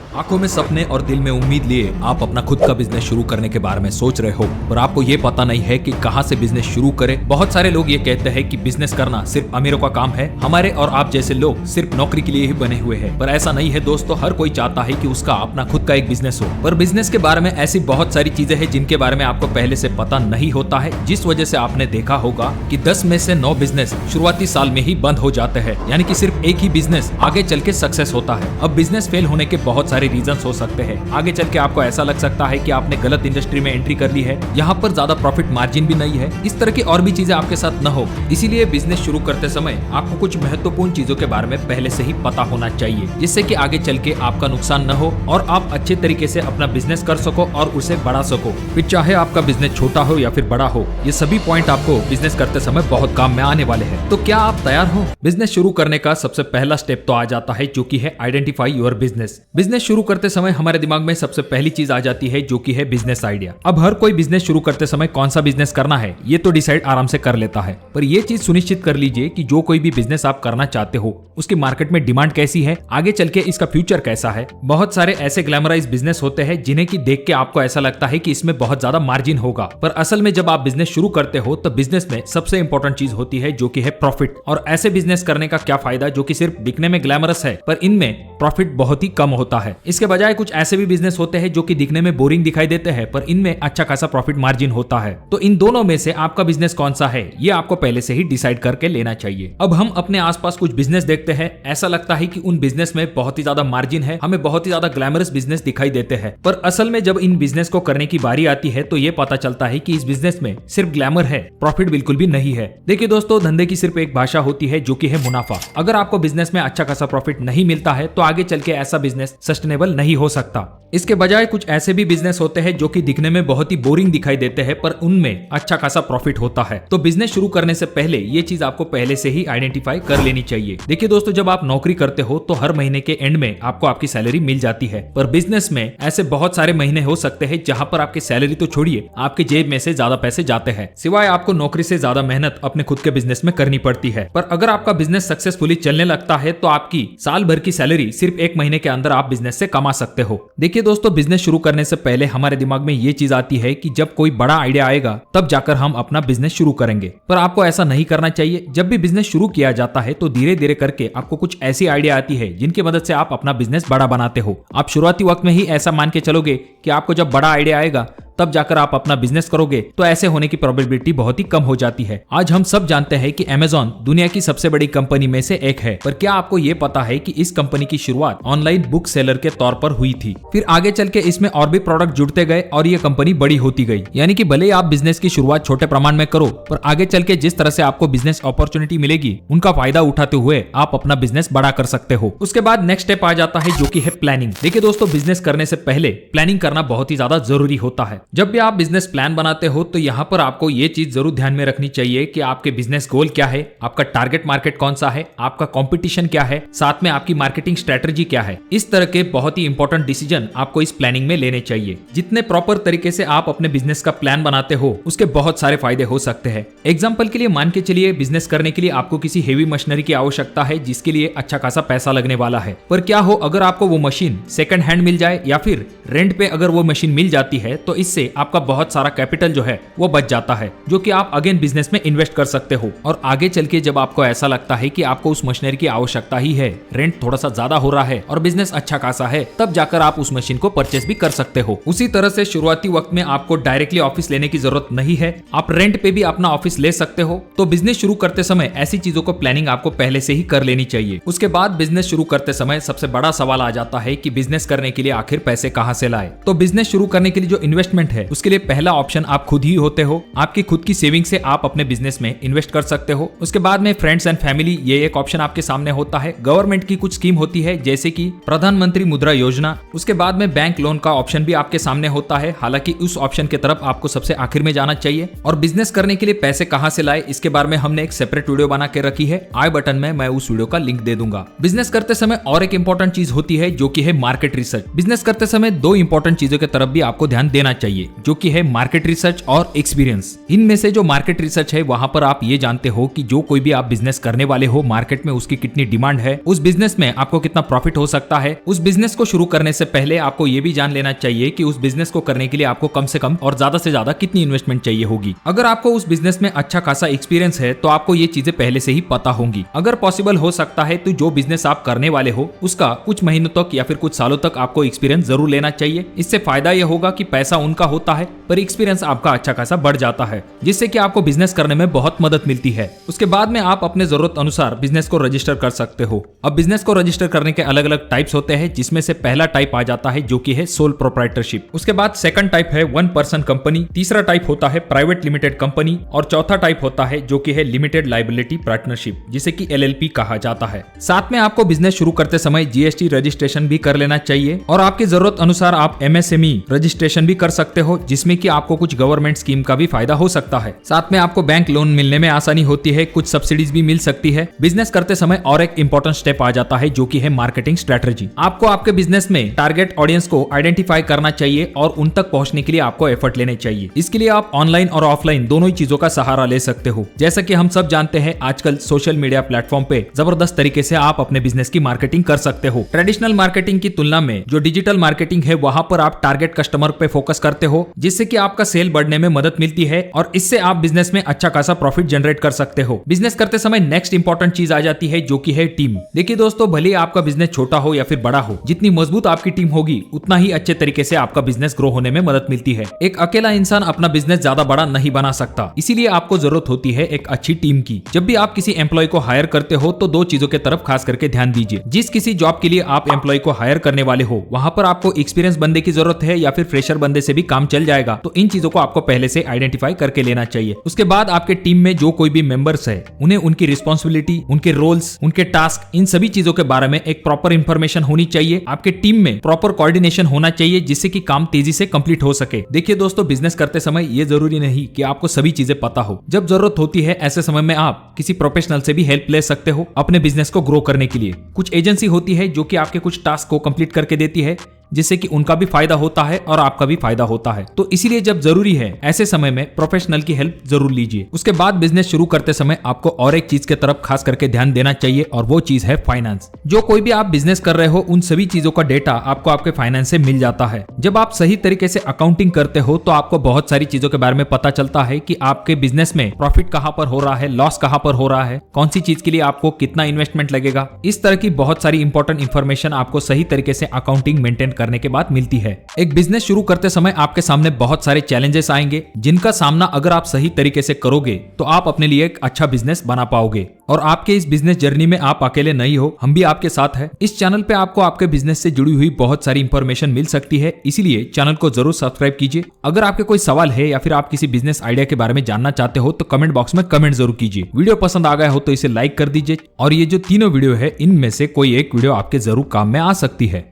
आंखों में सपने और दिल में उम्मीद लिए आप अपना खुद का बिजनेस शुरू करने के बारे में सोच रहे हो, पर आपको ये पता नहीं है कि कहां से बिजनेस शुरू करें। बहुत सारे लोग ये कहते हैं कि बिजनेस करना सिर्फ अमीरों का काम है, हमारे और आप जैसे लोग सिर्फ नौकरी के लिए ही बने हुए हैं। पर ऐसा नहीं है दोस्तों, हर कोई चाहता है कि उसका अपना खुद का एक बिजनेस हो। पर बिजनेस के बारे में ऐसी बहुत सारी चीजें हैं जिनके बारे में आपको पहले से पता नहीं होता है, जिस वजह से आपने देखा होगा कि 10 में से 9 बिजनेस शुरुआती साल में ही बंद हो जाते हैं। यानी कि सिर्फ एक ही बिजनेस आगे चल के सक्सेस होता है। अब बिजनेस फेल होने के बहुत सारे रीजंस हो सकते हैं। आगे चल के आपको ऐसा लग सकता है कि आपने गलत इंडस्ट्री में एंट्री कर ली है, यहाँ पर ज्यादा प्रॉफिट मार्जिन भी नहीं है, इस तरह की और भी चीजें आपके साथ न हो। इसीलिए बिजनेस शुरू करते समय आपको कुछ महत्वपूर्ण चीजों के बारे में पहले से ही पता होना चाहिए, जिससे कि आगे चल के आपका नुकसान न हो और आप अच्छे तरीके से अपना बिजनेस कर सको और उसे बढ़ा सको। फिर चाहे आपका बिजनेस छोटा हो या फिर बड़ा हो, ये सभी पॉइंट आपको बिजनेस करते समय बहुत काम में आने वाले हैं। तो क्या आप तैयार हो? बिजनेस शुरू करने का सबसे पहला स्टेप तो आ जाता है, जो कि है आइडेंटिफाई योर बिजनेस। बिजनेस शुरू करते समय हमारे दिमाग में सबसे पहली चीज आ जाती है, जो कि है बिजनेस आइडिया। अब हर कोई बिजनेस शुरू करते समय कौन सा बिजनेस करना है ये तो डिसाइड आराम से कर लेता है, पर ये चीज सुनिश्चित कर लीजिए कि जो कोई भी बिजनेस आप करना चाहते हो उसकी मार्केट में डिमांड कैसी है, आगे चल के इसका फ्यूचर कैसा है। बहुत सारे ऐसे ग्लैमराइज बिजनेस होते हैं जिन्हें की देख के आपको ऐसा लगता है कि इसमें बहुत ज्यादा मार्जिन होगा, पर असल में जब आप बिजनेस शुरू करते हो तो बिजनेस में सबसे इंपॉर्टेंट चीज होती है, जो कि है प्रॉफिट। और ऐसे बिजनेस करने का क्या फायदा जो कि सिर्फ दिखने में ग्लैमरस है पर इनमें प्रॉफिट बहुत ही कम होता है। इसके बजाय कुछ ऐसे भी बिजनेस होते हैं जो कि दिखने में बोरिंग दिखाई देते हैं पर इनमें अच्छा खासा प्रॉफिट मार्जिन होता है। तो इन दोनों में से आपका बिजनेस कौन सा है ये आपको पहले से ही डिसाइड करके लेना चाहिए। अब हम अपने आसपास कुछ बिजनेस देखते हैं, ऐसा लगता है कि उन बिजनेस में बहुत ही ज्यादा मार्जिन है, हमें बहुत ही ज्यादा ग्लैमरस बिजनेस दिखाई देते हैं, पर असल में जब इन बिजनेस को करने की बारी आती है तो ये पता चलता है कि इस बिजनेस में सिर्फ ग्लैमर है, प्रॉफिट बिल्कुल भी नहीं है। देखिए दोस्तों, धंधे की सिर्फ एक भाषा होती है, जो कि है मुनाफा। अगर आपको बिजनेस में अच्छा खासा प्रॉफिट नहीं मिलता है तो आगे चल के ऐसा बिजनेस सस्टेनेबल नहीं हो सकता। इसके बजाय कुछ ऐसे भी बिजनेस होते हैं जो कि दिखने में बहुत ही बोरिंग दिखाई देते हैं पर उनमें अच्छा खासा प्रॉफिट होता है। तो बिजनेस शुरू करने से पहले ये चीज आपको पहले से ही आइडेंटिफाई कर लेनी चाहिए। देखिए दोस्तों, जब आप नौकरी करते हो तो हर महीने के एंड में आपको आपकी सैलरी मिल जाती है, पर बिजनेस में ऐसे बहुत सारे महीने हो सकते हैं जहां पर आपकी सैलरी तो छोड़िए, आपके जेब में से ज्यादा पैसे जाते हैं, सिवाय आपको नौकरी से ज्यादा मेहनत अपने खुद के बिजनेस में करनी पड़ती है। पर अगर आपका बिजनेस सक्सेसफुली चलने लगता है तो आपकी साल भर की सैलरी सिर्फ 1 महीने के अंदर आप बिजनेस से कमा सकते हो। देखिए दोस्तों, बिजनेस शुरू करने से पहले हमारे दिमाग में ये चीज आती है कि जब कोई बड़ा आइडिया आएगा तब जाकर हम अपना बिजनेस शुरू करेंगे, पर आपको ऐसा नहीं करना चाहिए। जब भी बिजनेस शुरू किया जाता है तो धीरे धीरे करके आपको कुछ ऐसी आइडिया आती है जिनकी मदद से आप अपना बिजनेस बड़ा बनाते हो। आप शुरुआती वक्त में ही ऐसा मान के चलोगे कि आपको जब बड़ा आइडिया आएगा तब जाकर आप अपना बिजनेस करोगे, तो ऐसे होने की प्रोबेबिलिटी बहुत ही कम हो जाती है। आज हम सब जानते हैं कि अमेज़न दुनिया की सबसे बड़ी कंपनी में से एक है, पर क्या आपको ये पता है कि इस कंपनी की शुरुआत ऑनलाइन बुक सेलर के तौर पर हुई थी। फिर आगे चल के इसमें और भी प्रोडक्ट जुड़ते गए और ये कंपनी बड़ी होती गई। यानी कि भले आप बिजनेस की शुरुआत छोटे प्रमाण में करो, पर आगे चल के जिस तरह से आपको बिजनेस अपॉर्चुनिटी मिलेगी उनका फायदा उठाते हुए आप अपना बिजनेस बड़ा कर सकते हो। उसके बाद नेक्स्ट स्टेप आ जाता है, जो कि है प्लानिंग। देखिए दोस्तों, बिजनेस करने से पहले प्लानिंग करना बहुत ही ज्यादा जरूरी होता है। जब भी आप बिजनेस प्लान बनाते हो तो यहाँ पर आपको ये चीज जरूर ध्यान में रखनी चाहिए कि आपके बिजनेस गोल क्या है, आपका टारगेट मार्केट कौन सा है, आपका कंपटीशन क्या है, साथ में आपकी मार्केटिंग स्ट्रेटजी क्या है। इस तरह के बहुत ही इंपॉर्टेंट डिसीजन आपको इस प्लानिंग में लेने चाहिए। जितने प्रॉपर तरीके से आप अपने बिजनेस का प्लान बनाते हो उसके बहुत सारे फायदे हो सकते हैं। एग्जाम्पल के लिए मान के चलिए, बिजनेस करने के लिए आपको किसी हेवी मशीनरी की आवश्यकता है जिसके लिए अच्छा खासा पैसा लगने वाला है, पर क्या हो अगर आपको वो मशीन सेकंड हैंड मिल जाए या फिर रेंट पे अगर वो मशीन मिल जाती है तो इससे आपका बहुत सारा कैपिटल जो है वो बच जाता है, जो कि आप अगेन बिजनेस में इन्वेस्ट कर सकते हो। और आगे चल के जब आपको ऐसा लगता है कि आपको उस मशीनरी की आवश्यकता ही है, रेंट थोड़ा सा ज्यादा हो रहा है और बिजनेस अच्छा खासा है, तब जाकर आप उस मशीन को परचेस भी कर सकते हो। उसी तरह से शुरुआती वक्त में आपको डायरेक्टली ऑफिस लेने की जरूरत नहीं है, आप रेंट पे भी अपना ऑफिस ले सकते हो। तो बिजनेस शुरू करते समय ऐसी चीजों को प्लानिंग आपको पहले से ही कर लेनी चाहिए। उसके बाद बिजनेस शुरू करते समय सबसे बड़ा सवाल आ जाता है कि बिजनेस करने के लिए आखिर पैसे कहां से लाए। तो बिजनेस शुरू करने के लिए जो इन्वेस्टमेंट है उसके लिए पहला ऑप्शन आप खुद ही होते हो। आपकी खुद की सेविंग से आप अपने बिजनेस में इन्वेस्ट कर सकते हो। उसके बाद में फ्रेंड्स एंड फैमिली, ये एक ऑप्शन आपके सामने होता है। गवर्नमेंट की कुछ स्कीम होती है जैसे कि प्रधानमंत्री मुद्रा योजना। उसके बाद में बैंक लोन का ऑप्शन भी आपके सामने होता है, हालांकि उस ऑप्शन की तरफ आपको सबसे आखिर में जाना चाहिए। और बिजनेस करने के लिए पैसे कहां से लाए इसके बारे में हमने एक सेपरेट वीडियो बना के रखी है, आई बटन में मैं उस वीडियो का लिंक दे दूंगा। बिजनेस करते समय और एक इंपॉर्टेंट चीज होती है जो कि है मार्केट रिसर्च। बिजनेस करते समय 2 इंपॉर्टेंट चीजों की तरफ भी आपको ध्यान देना चाहिए। चाहिए, जो कि है मार्केट रिसर्च और एक्सपीरियंस। इनमें से जो मार्केट रिसर्च है वहां पर आप ये जानते हो कि जो कोई भी आप बिजनेस करने वाले हो मार्केट में उसकी कितनी डिमांड है, उस बिजनेस में आपको कितना प्रॉफिट हो सकता है। उस बिजनेस को शुरू करने से पहले आपको ये भी जान लेना चाहिए कि उस बिजनेस को करने के लिए आपको कम से कम और ज्यादा से ज्यादा कितनी इन्वेस्टमेंट चाहिए होगी। अगर आपको उस बिजनेस में अच्छा खासा एक्सपीरियंस है तो आपको ये चीजें पहले से ही पता होंगी। अगर पॉसिबल हो सकता है तो जो बिजनेस आप करने वाले हो उसका कुछ महीनों तक या फिर कुछ सालों तक आपको एक्सपीरियंस जरूर लेना चाहिए। इससे फायदा यह होगा कि पैसा उनका होता है पर एक्सपीरियंस आपका अच्छा खासा बढ़ जाता है, जिससे कि आपको बिजनेस करने में बहुत मदद मिलती है। उसके बाद में आप अपने जरूरत अनुसार बिजनेस को रजिस्टर कर सकते हो। अब बिजनेस को रजिस्टर करने के अलग अलग टाइप्स होते हैं, जिसमें से पहला टाइप आ जाता है जो कि है सोल प्रोप्राइटरशिप। उसके बाद सेकंड टाइप है वन पर्सन कंपनी, तीसरा टाइप होता है प्राइवेट लिमिटेड कंपनी और चौथा टाइप होता है जो कि है लिमिटेड लायबिलिटी पार्टनरशिप, जिसे कि LLP कहा जाता है। साथ में आपको बिजनेस शुरू करते समय GST रजिस्ट्रेशन भी कर लेना चाहिए और आपकी जरूरत अनुसार आप MSME रजिस्ट्रेशन भी कर सकते हो, जिसमें कि आपको कुछ गवर्नमेंट स्कीम का भी फायदा हो सकता है। साथ में आपको बैंक लोन मिलने में आसानी होती है, कुछ सब्सिडीज भी मिल सकती है। बिजनेस करते समय और एक इंपॉर्टेंट स्टेप आ जाता है जो कि है मार्केटिंग स्ट्रेटजी। आपको आपके बिजनेस में टारगेट ऑडियंस को आइडेंटिफाई करना चाहिए और उन तक पहुंचने के लिए आपको एफर्ट लेने चाहिए। इसके लिए आप ऑनलाइन और ऑफलाइन दोनों ही चीजों का सहारा ले सकते हो। जैसा कि हम सब जानते हैं आजकल सोशल मीडिया प्लेटफॉर्म पे जबरदस्त तरीके से आप अपने बिजनेस की मार्केटिंग कर सकते हो। ट्रेडिशनल मार्केटिंग की तुलना में जो डिजिटल मार्केटिंग है वहां पर आप टारगेट कस्टमर पे फोकस करते हो, जिससे कि आपका सेल बढ़ने में मदद मिलती है और इससे आप बिजनेस में अच्छा खासा प्रॉफिट जनरेट कर सकते हो। बिजनेस करते समय नेक्स्ट इंपॉर्टेंट चीज आ जाती है जो कि है टीम। देखिए दोस्तों, भले आपका बिजनेस छोटा हो या फिर बड़ा हो, जितनी मजबूत आपकी टीम होगी उतना ही अच्छे तरीके से आपका बिजनेस ग्रो होने में मदद मिलती है। एक अकेला इंसान अपना बिजनेस ज्यादा बड़ा नहीं बना सकता, इसीलिए आपको जरूरत होती है एक अच्छी टीम की। जब भी आप किसी एम्प्लॉय को हायर करते हो तो दो चीजों के तरफ खास करके ध्यान दीजिए। जिस किसी जॉब के लिए आप एम्प्लॉय को हायर करने वाले हो वहां पर आपको एक्सपीरियंस बंदे की जरूरत है या फिर फ्रेशर बंदे से भी काम चल जाएगा, तो इन चीजों को आपको पहले से आइडेंटिफाई करके लेना चाहिए। उसके बाद आपके टीम में जो कोई भी मेंबर्स है उन्हें उनकी रिस्पॉन्सिबिलिटी, उनके रोल्स, उनके टास्क, इन सभी चीजों के बारे में एक प्रॉपर इंफॉर्मेशन होनी चाहिए। आपके टीम में प्रॉपर कोऑर्डिनेशन होना चाहिए जिससे कि काम तेजी से कंप्लीट हो सके। देखिए दोस्तों, बिजनेस करते समय ये जरूरी नहीं कि आपको सभी चीजें पता हो। जब जरूरत होती है ऐसे समय में आप किसी प्रोफेशनल से भी हेल्प ले सकते हो अपने बिजनेस को ग्रो करने के लिए। कुछ एजेंसी होती है जो कि आपके कुछ टास्क को कंप्लीट करके देती है, जिससे कि उनका भी फायदा होता है और आपका भी फायदा होता है। तो इसीलिए जब जरूरी है ऐसे समय में प्रोफेशनल की हेल्प जरूर लीजिए। उसके बाद बिजनेस शुरू करते समय आपको और एक चीज के तरफ खास करके ध्यान देना चाहिए और वो चीज है फाइनेंस। जो कोई भी आप बिजनेस कर रहे हो उन सभी चीजों का डेटा आपको आपके फाइनेंस से मिल जाता है। जब आप सही तरीके से अकाउंटिंग करते हो तो आपको बहुत सारी चीजों के बारे में पता चलता है कि आपके बिजनेस में प्रॉफिट कहां पर हो रहा है, लॉस कहां पर हो रहा है, कौन सी चीज के लिए आपको कितना इन्वेस्टमेंट लगेगा। इस तरह की बहुत सारी इंपॉर्टेंट इंफॉर्मेशन आपको सही तरीके से अकाउंटिंग मेंटेन करने के बाद मिलती है। एक बिजनेस शुरू करते समय आपके सामने बहुत सारे चैलेंजेस आएंगे, जिनका सामना अगर आप सही तरीके से करोगे तो आप अपने लिए एक अच्छा बिजनेस बना पाओगे। और आपके इस बिजनेस जर्नी में आप अकेले नहीं हो, हम भी आपके साथ हैं। इस चैनल पे आपको आपके बिजनेस से जुड़ी हुई बहुत सारी इंफॉर्मेशन मिल सकती है, इसीलिए चैनल को जरूर सब्सक्राइब कीजिए। अगर आपके कोई सवाल है या फिर आप किसी बिजनेस आइडिया के बारे में जानना चाहते हो तो कमेंट बॉक्स में कमेंट जरूर कीजिए। वीडियो पसंद आ गया हो तो इसे लाइक कर दीजिए और ये जो तीनों वीडियो है इनमें से कोई एक वीडियो आपके जरूर काम में आ सकती है।